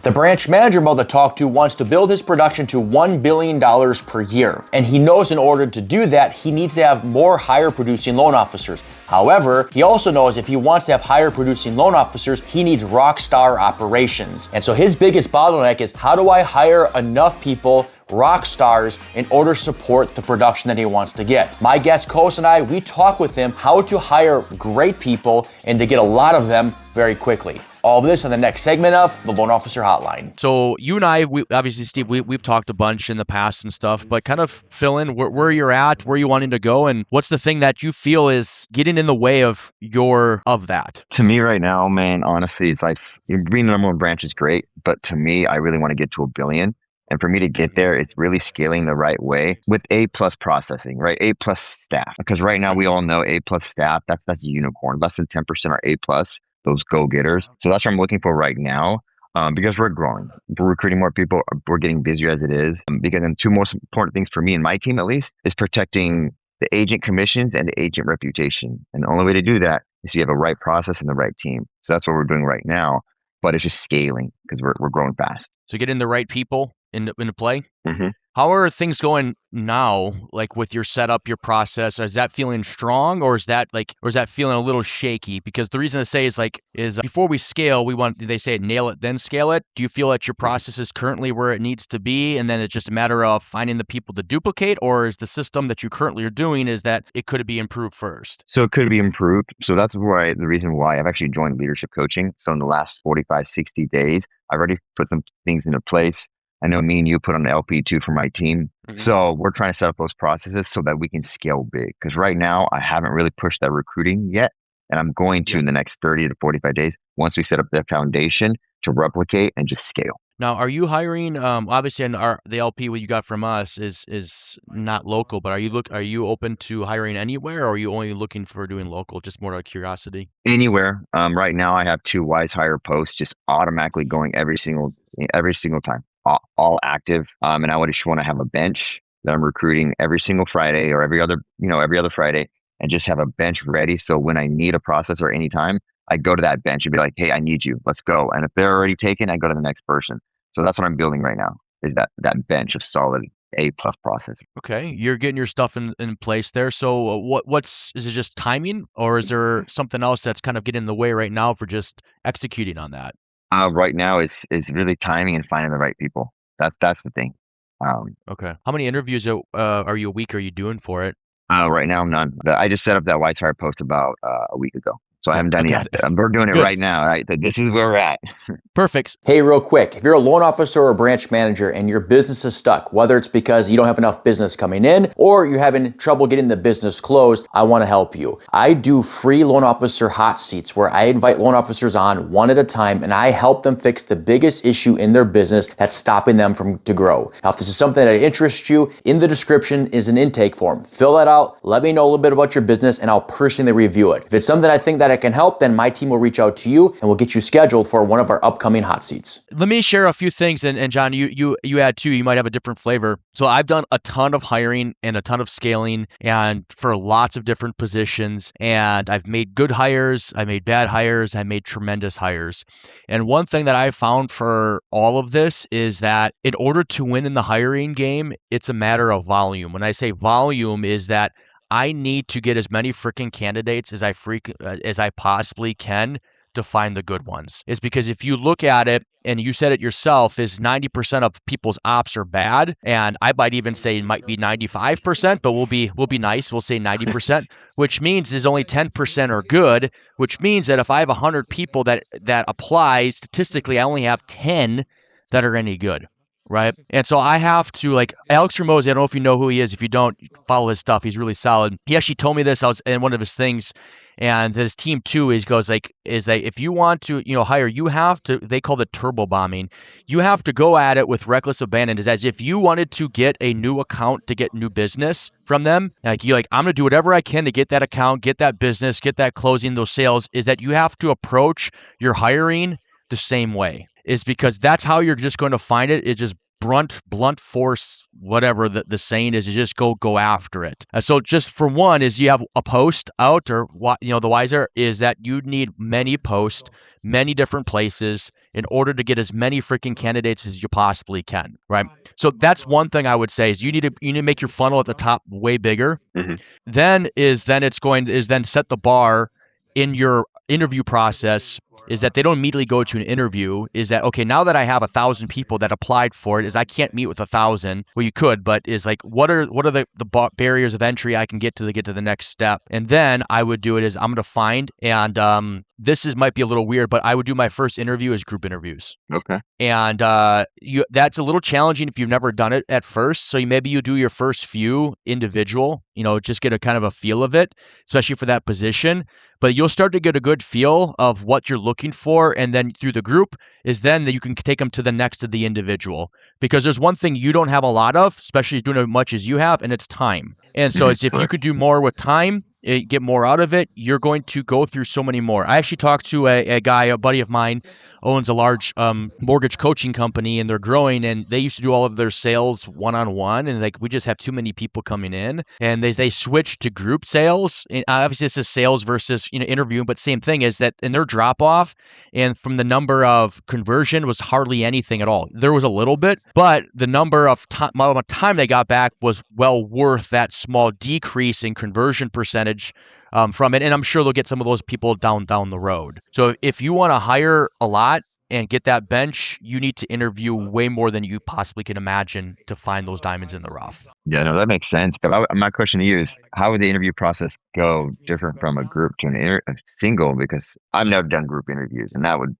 The branch manager I'm about to talk to wants to build his production to $1 billion per year. And he knows in order to do that, he needs to have more higher producing loan officers. However, he also knows if he wants to have higher producing loan officers, he needs rock star operations. And so his biggest bottleneck is, how do I hire enough people, rock stars, in order to support the production that he wants to get? My guest co-host and I, we talk with him how to hire great people and to get a lot of them very quickly. All of this in the next segment of the Loan Officer Hotline. So you and I, obviously, Steve, we've talked a bunch in the past and stuff, but kind of fill in where you're at, where you wanting to go, and what's the thing that you feel is getting in the way of that? To me right now, man, honestly, it's like being the number one branch is great, but to me, I really want to get to $1 billion. And for me to get there, it's really scaling the right way with A+ processing, right? A+ staff. Because right now we all know A+ staff, that's a unicorn. Less than 10% are A+, those go-getters. So that's what I'm looking for right now, because we're growing. We're recruiting more people. We're getting busier as it is. Because then two most important things for me and my team, at least, is protecting the agent commissions and the agent reputation. And the only way to do that is you have a right process and the right team. So that's what we're doing right now. But it's just scaling because we're growing fast. So getting the right people into play. Mm-hmm. How are things going now, like with your setup, your process? Is that feeling strong, or is that feeling a little shaky? Because the reason I say is before we scale, they say nail it, then scale it. Do you feel that your process is currently where it needs to be, and then it's just a matter of finding the people to duplicate, or is the system that you currently are doing is that it could be improved first? So it could be improved. So that's the reason why I've actually joined leadership coaching. So in the last 45, 60 days, I've already put some things into place. I know me and you put on the LP too for my team. Mm-hmm. So we're trying to set up those processes so that we can scale big. Because right now, I haven't really pushed that recruiting yet. And I'm going to in the next 30 to 45 days, once we set up the foundation to replicate and just scale. Now, are you hiring? Obviously, the LP what you got from us is not local, but are you open to hiring anywhere, or are you only looking for doing local? Just more out of curiosity. Anywhere. Right now, I have 2 Wise Hire posts just automatically going every single time. All active. And I just want to have a bench that I'm recruiting every single Friday or every other Friday, and just have a bench ready. So when I need a processor anytime, I go to that bench and be like, hey, I need you. Let's go. And if they're already taken, I go to the next person. So that's what I'm building right now, is that bench of solid A+ processor. Okay. You're getting your stuff in place there. So is it just timing, or is there something else that's kind of getting in the way right now for just executing on that? Right now is really timing and finding the right people. That's the thing. Okay. How many interviews are you doing for it? Right now, none. I just set up that White Hire post about a week ago. So I haven't done it yet. We're doing it right now. Right? This is where we're at. Perfect. Hey, real quick, if you're a loan officer or a branch manager and your business is stuck, whether it's because you don't have enough business coming in or you're having trouble getting the business closed, I want to help you. I do free loan officer hot seats where I invite loan officers on one at a time and I help them fix the biggest issue in their business that's stopping them to grow. Now, if this is something that interests you, in the description is an intake form. Fill that out. Let me know a little bit about your business and I'll personally review it. If it's something I think that I can help, then my team will reach out to you and we'll get you scheduled for one of our upcoming hot seats. Let me share a few things, and John, you add too. You might have a different flavor. So I've done a ton of hiring and a ton of scaling, and for lots of different positions. And I've made good hires, I made bad hires, I made tremendous hires. And one thing that I found for all of this is that in order to win in the hiring game, it's a matter of volume. When I say volume, is that I need to get as many freaking candidates as I possibly can to find the good ones. Is because if you look at it, and you said it yourself, is 90% of people's ops are bad, and I might even say it might be 95%, but we'll be nice. We'll say 90%, which means is only 10% are good. Which means that if I have 100 people that apply, statistically, I only have 10 that are any good. Right. And so I have to, like, Alex Ramosi, I don't know if you know who he is. If you don't, follow his stuff. He's really solid. He actually told me this. I was in one of his things, and his team too is that if you want to, hire, you have to, they call it turbo bombing. You have to go at it with reckless abandon. It's as if you wanted to get a new account to get new business from them. I'm going to do whatever I can to get that account, get that business, get that closing, those sales, is that you have to approach your hiring the same way. Is because that's how you're just going to find it. It's just blunt force, whatever the saying is, you just go after it. So just for one is you have a post out, or what, the wiser is that you need many posts, many different places in order to get as many freaking candidates as you possibly can, right? So that's one thing I would say is you need to make your funnel at the top way bigger. Mm-hmm. Then set the bar in your interview process is that they don't immediately go to an interview, is that, okay, now that I have 1,000 people that applied for it, is I can't meet with 1,000. Well, you could, but is like, what are the barriers of entry I can get to get to the next step? And then I would do it is I'm going to find, and might be a little weird, but I would do my first interview as group interviews. Okay. And that's a little challenging if you've never done it at first. So maybe you do your first few individual, just get a kind of a feel of it, especially for that position. But you'll start to get a good feel of what you're looking for. And then through the group is then that you can take them to the next of the individual. Because there's one thing you don't have a lot of, especially doing as much as you have, and it's time. And so it's if you could do more with time, get more out of it, you're going to go through so many more. I actually talked to a guy, a buddy of mine, owns a large mortgage coaching company, and they're growing, and they used to do all of their sales one-on-one, and like we just have too many people coming in, and they switched to group sales. And obviously this is sales versus interviewing, but same thing is that in their drop off and from the number of conversion was hardly anything at all. There was a little bit, but the number of time they got back was well worth that small decrease in conversion percentage from it. And I'm sure they'll get some of those people down the road. So if you want to hire a lot and get that bench, you need to interview way more than you possibly can imagine to find those diamonds in the rough. Yeah, no, that makes sense. But my question to you is, how would the interview process go different from a group to a single? Because I've never done group interviews, and that would,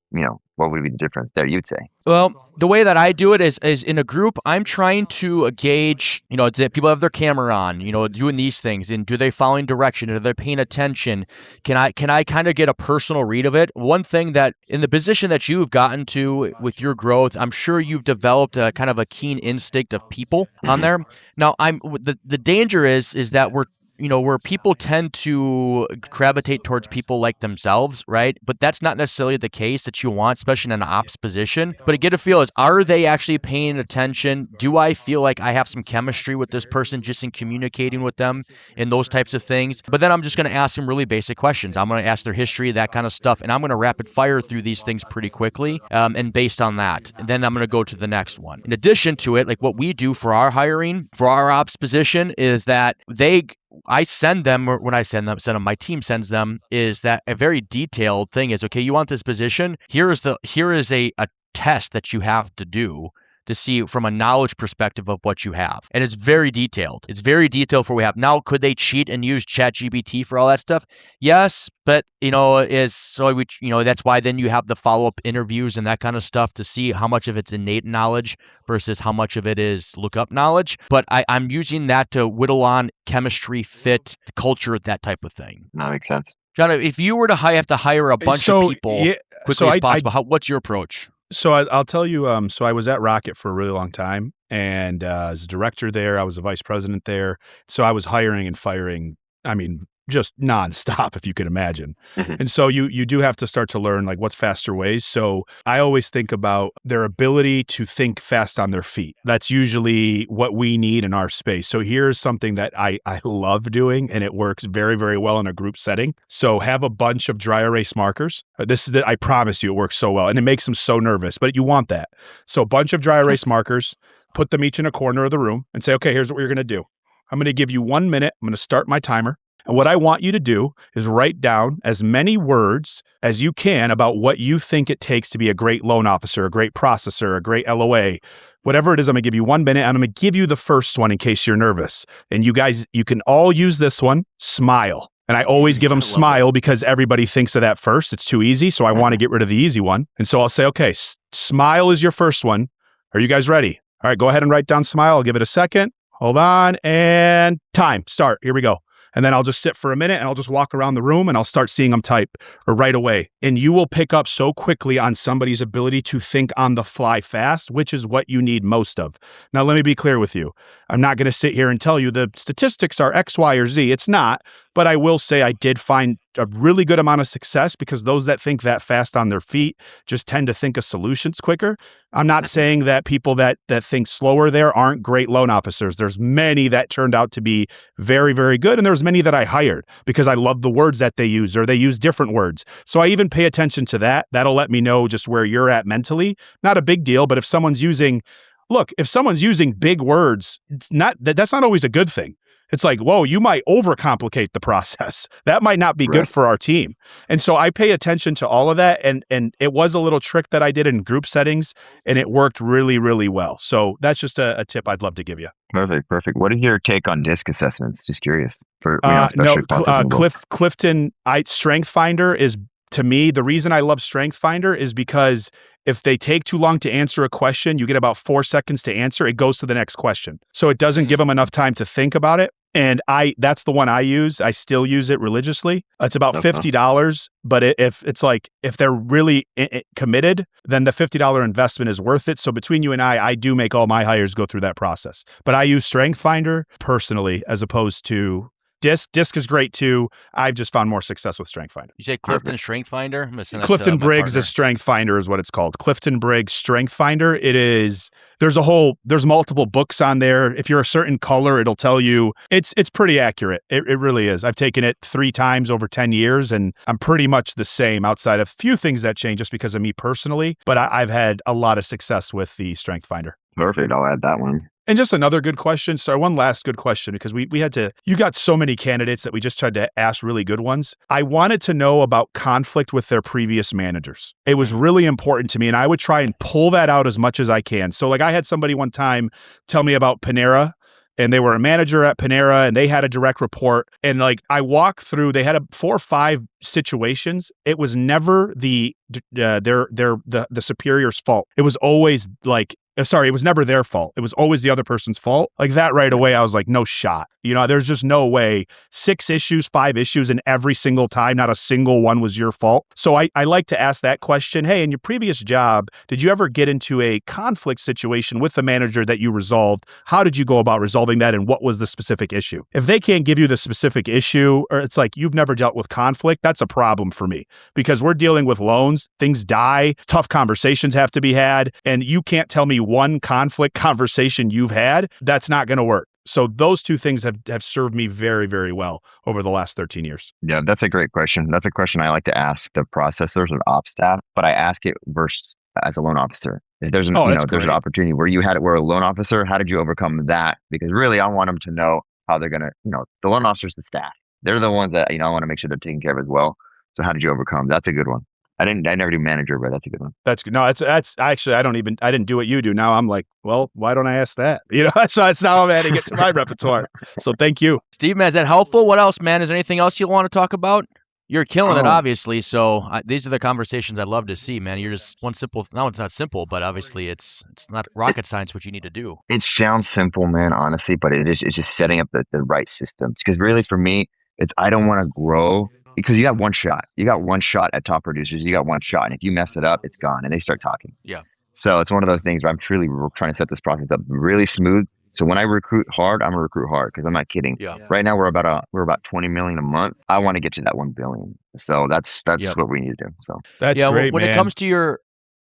what would be the difference there, you'd say? Well, the way that I do it is in a group, I'm trying to gauge, do people have their camera on, doing these things, and do they following direction? Are they paying attention? Can I kind of get a personal read of it? One thing that in the position that you've gotten to with your growth, I'm sure you've developed a kind of a keen instinct of people on there. Now, the danger is that where people tend to gravitate towards people like themselves, right? But that's not necessarily the case that you want, especially in an ops position. But to get a feel is, are they actually paying attention? Do I feel like I have some chemistry with this person just in communicating with them and those types of things? But then I'm just going to ask them really basic questions. I'm going to ask their history, that kind of stuff, and I'm going to rapid fire through these things pretty quickly. And based on that, and then I'm going to go to the next one. In addition to it, like what we do for our hiring, for our ops position, is that I send them, or when I send them, my team sends them, is that a very detailed thing is, okay, you want this position? Here is a test that you have to do to see from a knowledge perspective of what you have. And it's very detailed. It's very detailed for what we have. Now, could they cheat and use ChatGPT for all that stuff? Yes, but that's why then you have the follow-up interviews and that kind of stuff to see how much of it's innate knowledge versus how much of it is look-up knowledge. But I'm using that to whittle on chemistry, fit, culture, that type of thing. That makes sense. John, if you were to have to hire a bunch of people quickly as possible, what's your approach? So I'll tell you, so I was at Rocket for a really long time, and as a director there, I was a vice president there. So I was hiring and firing, just nonstop, if you can imagine. And so you do have to start to learn like what's faster ways. So I always think about their ability to think fast on their feet. That's usually what we need in our space. So here's something that I love doing, and it works very, very well in a group setting. So have a bunch of dry erase markers. I promise you it works so well, and it makes them so nervous, but you want that. So a bunch of dry erase markers, put them each in a corner of the room and say, okay, here's what you're going to do. I'm going to give you 1 minute. I'm going to start my timer. And what I want you to do is write down as many words as you can about what you think it takes to be a great loan officer, a great processor, a great LOA, whatever it is. I'm going to give you 1 minute. I'm going to give you the first one in case you're nervous. And you guys, you can all use this one, smile. And I always give them smile because everybody thinks of that first. It's too easy. So I want to get rid of the easy one. And so I'll say, okay, smile is your first one. Are you guys ready? All right, go ahead and write down smile. I'll give it a second. Hold on. And time. Start. Here we go. And then I'll just sit for a minute and I'll just walk around the room and I'll start seeing them type right away. And you will pick up so quickly on somebody's ability to think on the fly fast, which is what you need most of. Now, let me be clear with you. I'm not going to sit here and tell you the statistics are X, Y, or Z. It's not. But I will say I did find a really good amount of success because those that think that fast on their feet just tend to think of solutions quicker. I'm not saying that people that think slower there aren't great loan officers. There's many that turned out to be very, very good. And there's many that I hired because I love the words that they use or they use different words. So I even pay attention to that. That'll let me know just where you're at mentally. Not a big deal, but if someone's using big words, that's not always a good thing. It's like, whoa, you might overcomplicate the process. That might not be good for our team. And so I pay attention to all of that. And it was a little trick that I did in group settings, and it worked really, really well. So that's just a tip I'd love to give you. Perfect. What is your take on disc assessments? Just curious. Clifton Strength Finder is, to me, the reason I love Strength Finder is because if they take too long to answer a question, you get about 4 seconds to answer, it goes to the next question. So it doesn't give them enough time to think about it. And that's the one I use. I still use it religiously. It's about $50, but if they're really committed, then the $50 investment is worth it. So between you and I do make all my hires go through that process. But I use Strength Finder personally as opposed to Disc. Disc is great too. I've just found more success with Strength Finder. You say Clifton Strength Finder? Clifton Briggs is Strength Finder is what it's called. Clifton Briggs Strength Finder. It is. There's multiple books on there. If you're a certain color, it'll tell you. It's pretty accurate. It really is. I've taken it 3 times over 10 years, and I'm pretty much the same outside of a few things that change just because of me personally. But I've had a lot of success with the Strength Finder. Perfect. I'll add that one. And just another good question. So one last good question, because you got so many candidates that we just tried to ask really good ones. I wanted to know about conflict with their previous managers. It was really important to me, and I would try and pull that out as much as I can. So like I had somebody one time tell me about Panera, and they were a manager at Panera and they had a direct report. And like I walked through, they had 4 or 5 situations. It was never the superior's fault. It was always it was never their fault. It was always the other person's fault. Like that right away, I was like, no shot. There's just no way. 6 issues, 5 issues, and every single time, not a single one was your fault. So I like to ask that question. Hey, in your previous job, did you ever get into a conflict situation with the manager that you resolved? How did you go about resolving that? And what was the specific issue? If they can't give you the specific issue, or it's like you've never dealt with conflict, that's a problem for me because we're dealing with loans. Things die. Tough conversations have to be had. And you can't tell me one conflict conversation you've had. That's not going to work. So those 2 things have served me very, very well over the last 13 years. Yeah, that's a great question. That's a question I like to ask the processors and ops staff, but I ask it versus as a loan officer. If there's an opportunity where you had it where a loan officer, how did you overcome that? Because really I want them to know how they're going to, the loan officers, the staff, they're the ones that, I want to make sure they're taken care of as well. So how did you overcome? That's a good one. I never do manager, but that's a good one. That's good. No, that's actually, I didn't do what you do. Now I'm like, well, why don't I ask that? So that's how I'm adding it to my repertoire. So thank you. Steve, man, is that helpful? What else, man? Is there anything else you want to talk about? You're killing it, obviously. So these are the conversations I'd love to see, man. You're just it's not simple, but obviously it's not rocket science what you need to do. It sounds simple, man, honestly, but it's just setting up the right systems. Because really for me, I don't want to grow. Because you got one shot. You got one shot at top producers. You got one shot. And if you mess it up, it's gone. And they start talking. Yeah. So it's one of those things where I'm truly trying to set this process up really smooth. So when I recruit hard, I'm going to recruit hard because I'm not kidding. Yeah. Right now, we're about 20 million a month. I want to get to that 1 billion. So that's what we need to do. So that's great, when man. It comes to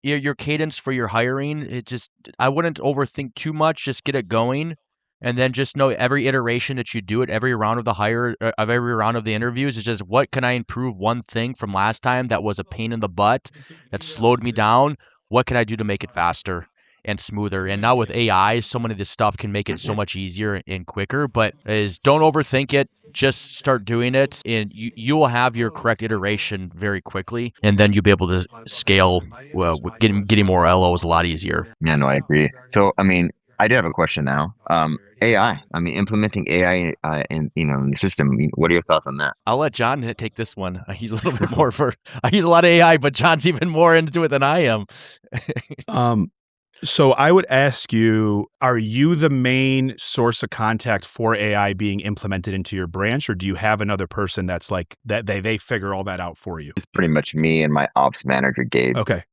your cadence for your hiring, I wouldn't overthink too much. Just get it going. And then just know every iteration that you do it, every round of every round of the interviews is just what can I improve one thing from last time that was a pain in the butt that slowed me down? What can I do to make it faster and smoother? And now with AI, so many of this stuff can make it so much easier and quicker. But don't overthink it. Just start doing it, and you will have your correct iteration very quickly, and then you'll be able to scale. Getting more LOs a lot easier. Yeah, no, I agree. So I do have a question now. AI. Implementing AI in the system. What are your thoughts on that? I'll let John take this one. He's a little bit more I use a lot of AI, but John's even more into it than I am. So I would ask you, are you the main source of contact for AI being implemented into your branch, or do you have another person that's like that they figure all that out for you? It's pretty much me and my ops manager, Gabe. Okay.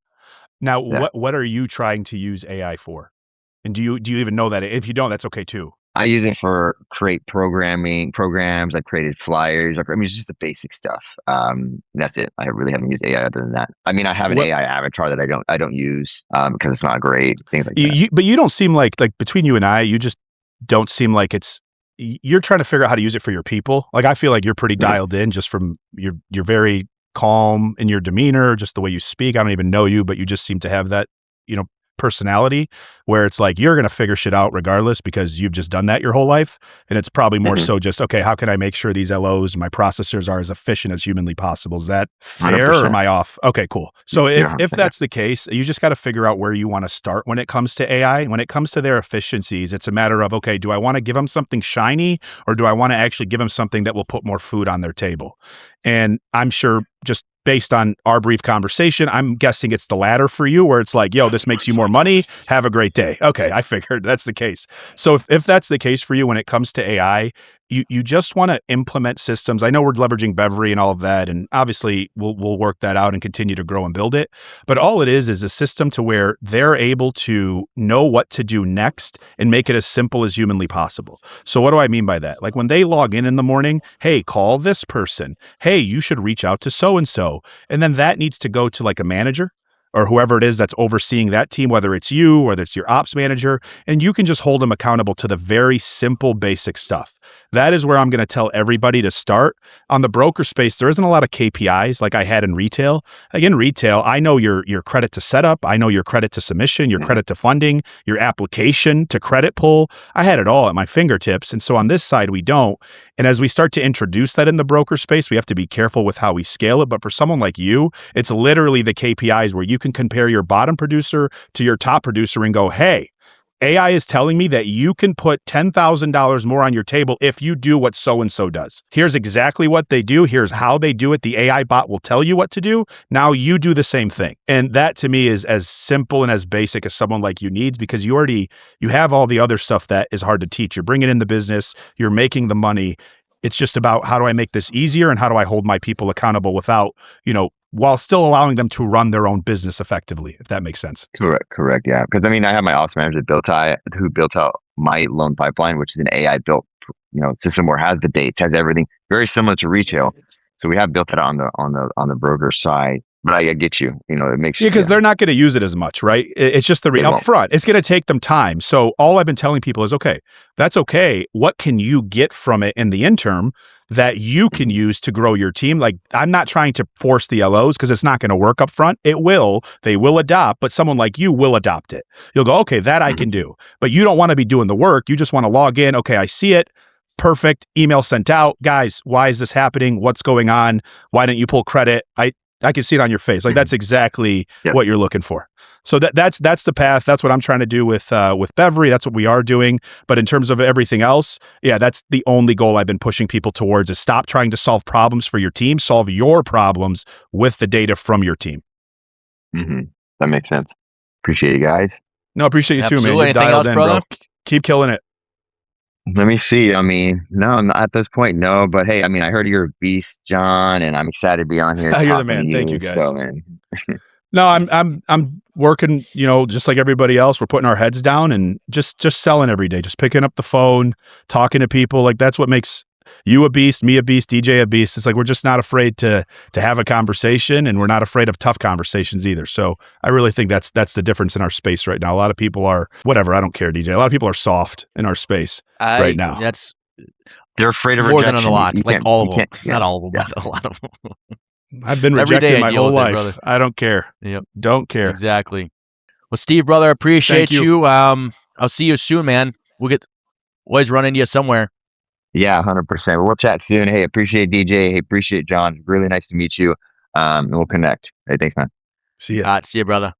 Now, what are you trying to use AI for? And do you even know that? If you don't, that's okay too. I use it for create programs. I created flyers. I mean, it's just the basic stuff. That's it. I really haven't used AI other than that. I mean, I have an What AI avatar that I don't use because it's not great. Things like that. but you don't seem like between you and I, you just don't seem like you're trying to figure out how to use it for your people. Like, I feel like you're pretty dialed in just from you're very calm in your demeanor, just the way you speak. I don't even know you, but you just seem to have that, personality where it's like you're going to figure shit out regardless because you've just done that your whole life. And it's probably more so just, okay, how can I make sure these LOs, my processors are as efficient as humanly possible? Is that fair 100%. or am I off? Okay, cool. So Yeah, if that's the case, you just got to figure out where you want to start when it comes to AI. When it comes to their efficiencies, it's a matter of, okay, do I want to give them something shiny or do I want to actually give them something that will put more food on their table? And I'm sure just based on our brief conversation, I'm guessing it's the latter for you, where it's like, yo, this makes you more money. Have a great day. Okay, I figured that's the case. So if that's the case for you when it comes to AI, you just want to implement systems. I know we're leveraging Beverly and all of that, and obviously we'll work that out and continue to grow and build it. But all it is a system to where they're able to know what to do next and make it as simple as humanly possible. So what do I mean by that? Like when they log in the morning, hey, call this person. Hey, you should reach out to so-and-so. And then that needs to go to like a manager or whoever it is that's overseeing that team, whether it's you or it's your ops manager, and you can just hold them accountable to the very simple, basic stuff. That is where I'm going to tell everybody to start. On the broker space, there isn't a lot of KPIs like I had in retail. Like in retail, I know your credit to setup, I know your credit to submission, your credit to funding, your application to credit pull. I had it all at my fingertips. And so on this side, we don't. And as we start to introduce that in the broker space, we have to be careful with how we scale it. But for someone like you, it's literally the KPIs where you can compare your bottom producer to your top producer and go, hey, AI is telling me that you can put $10,000 more on your table if you do what so-and-so does. Here's exactly what they do. Here's how they do it. The AI bot will tell you what to do. Now you do the same thing. And that to me is as simple and as basic as someone like you needs, because you have all the other stuff that is hard to teach. You're bringing in the business, you're making the money. It's just about how do I make this easier and how do I hold my people accountable without, while still allowing them to run their own business effectively, if that makes sense. Correct. Yeah. Because I mean, I have my ops manager who built out my loan pipeline, which is an AI built, system where it has the dates, has everything very similar to retail. So we have built it on the broker side. But I get you. It makes because they're not going to use it as much, right? It's just upfront. It's going to take them time. So all I've been telling people is, okay, that's okay. What can you get from it in the interim that you can use to grow your team? Like, I'm not trying to force the LOs because it's not going to work up front. They will adopt, but someone like you will adopt it. You'll go, okay, that I can do. But you don't want to be doing the work. You just want to log in. Okay, I see it. Perfect. Email sent out. Guys, why is this happening? What's going on? Why didn't you pull credit? I can see it on your face. Like that's exactly what you're looking for. So that's the path. That's what I'm trying to do with Beverly. That's what we are doing. But in terms of everything else, that's the only goal I've been pushing people towards is stop trying to solve problems for your team. Solve your problems with the data from your team. Mm-hmm. That makes sense. Appreciate you guys. No, appreciate you too, man. You're dialed in, bro. Keep killing it. Let me see. I mean, no, not at this point, no. But hey, I mean, I heard you're a beast, John, and I'm excited to be on here. You're the man. Thank you, guys. So, man. No, I'm working, just like everybody else. We're putting our heads down and just selling every day, just picking up the phone, talking to people. Like that's what makes you a beast, me a beast, DJ a beast. It's like we're just not afraid to have a conversation, and we're not afraid of tough conversations either. So I really think that's the difference in our space right now. A lot of people are whatever. I don't care, DJ. A lot of people are soft in our space right now. They're afraid of more rejection. than a lot, like all of them. Not all of them, but a lot of them. I've been rejected my whole life. I don't care. Yep. Don't care. Exactly. Well, Steve, brother, appreciate you. I'll see you soon, man. We'll always run into you somewhere. Yeah, 100%. We'll chat soon. Hey, appreciate DJ. Hey, appreciate John. Really nice to meet you. And we'll connect. Hey, thanks, man. See ya. See ya, brother.